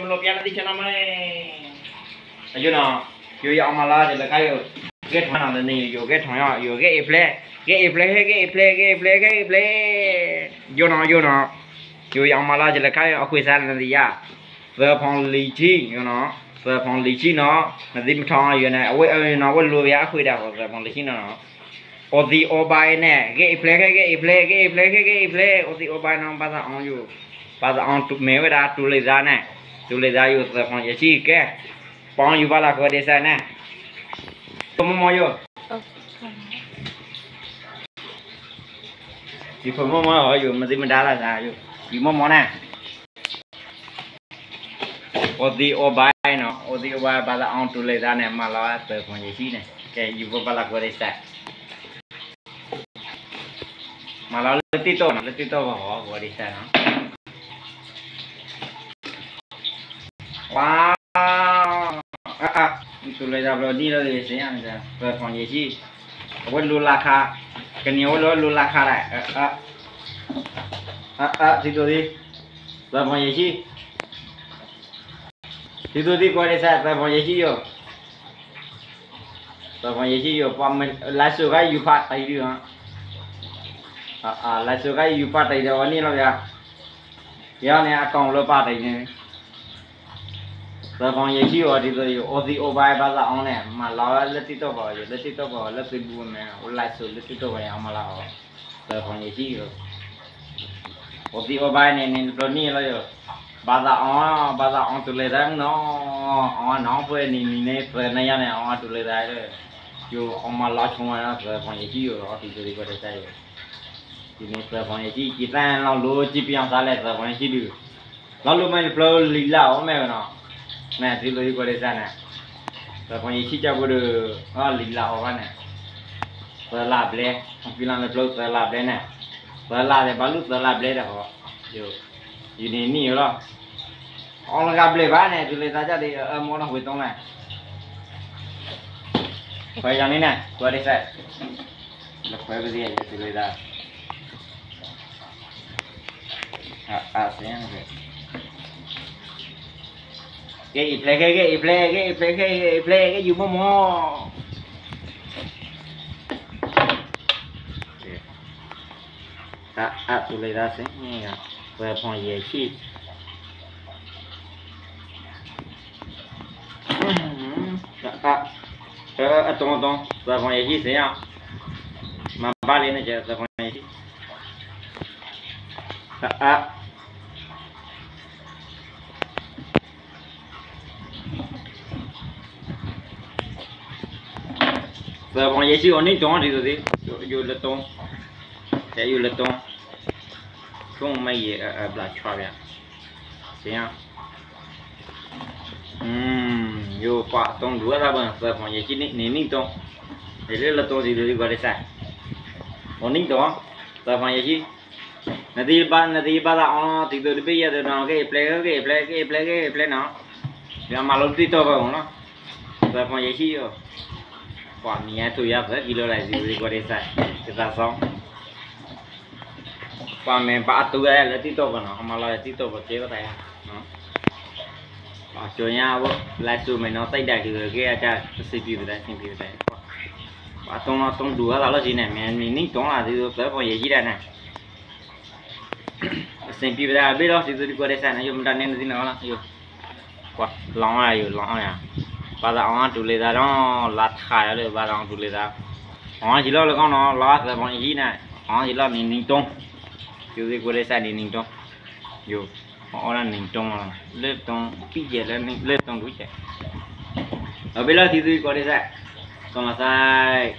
melopia nanti channel mana ayo no yo yang malah jadi kayu get mana ni yo get mana yo get play yo no yo yang malah jadi kayu aku isal nanti ya sepong lici yo no sepong lici no nanti macam yo na awak no awak lu ya aku dah sepong lici no Odi obai ne, get play, odi obai no pada on you, pada on tu mewah tu lezana you sepon ye si ke, pon you bala kau desa ne, kamu mau yo? Di kamu mau yo, mesti mendalah sah yo, di mau ne? Odi obai pada on tu lezana malah sepon ye si ne, ke you bala kau desa. Malah letih tu bawa gua di sana. Wow, itu lezat berani lah di sini aja. Berfungsi sih. Awak lulaka, kini awak lulaka lah. Situ di, berfungsi sih. Situ di gua di sana berfungsi sih yo. Berfungsi sih yo. Pamen lasu kai yupat tadi tu. Lasu kai yupat tadi tu ni lah ya. Ya ni akong lupa tadi ni. Berfungsi sih yo di tu yo. Odi obai bahasa on ni. Malah letih tu bawa, letih buat ni. Lasu letih tu bawa malah. Berfungsi sih yo. Odi obai ni ni lah yo. Bahasa on tu ledang no. On pun ni pernah ya ni on tu ledang le. Yo on malah cuma berfungsi sih yo. Odi tu di pada saya. Ini berfungsi kita lalu cipi yang salah berfungsi dulu. Lalu main flow lila om mana? Nah, itu di pada sana. Berfungsi siapa tu? Lila om mana? Terlap le, bilang flow terlap le na. Terlap le, balu terlap le dah kok. Yo, ini lah. Orang kabel mana? Tulis saja di mana hutan lah. Kau yang ni na, kau ada saya. Lepas tu dia tulis dah. Sayang ke? Get play, you mau. Tulis dah sini ya. Berfungsi sih. Tunggu, berfungsi sih saya. Mabalik ni je berfungsi sih. Berfungsi sih oni tuan di tu sih. Yo letong, saya yo letong. Tung mai belah cua ya. Siapa? Yo pak tong dua lah bang. Berfungsi sih ni tong. Jadi letong di tu di gua desa. Oni tong, berfungsi sih. Nanti pada tidur di biar tu nak play no. Yang malu tu bang no. Berfungsi sih yo. Wah ni tu ya kilo lah di gua desa. Kita song. Pamen pak tu ya letih tu kan, malah letih tu betul tak ya? Maksudnya awak lasu mana saya dah juga ke aja sepi betul. Pak tong dua lalu sini, ni tong lah itu berapa ya jiran nah. Sepi betul habis lah situ di Korea sana, yo mendan ni sini lah, yo. Wah long ya. Pada orang tu leda dong, lat kaya le, pada orang tu leda. Orang jilau le kan, lat berapa ya jiran, orang jilau ni tong. Jadi Korea sana ni tong, yo. Orang ni tong lah, letong pijak lah ni letong tu je. Habis lah situ di Korea sana, selesai.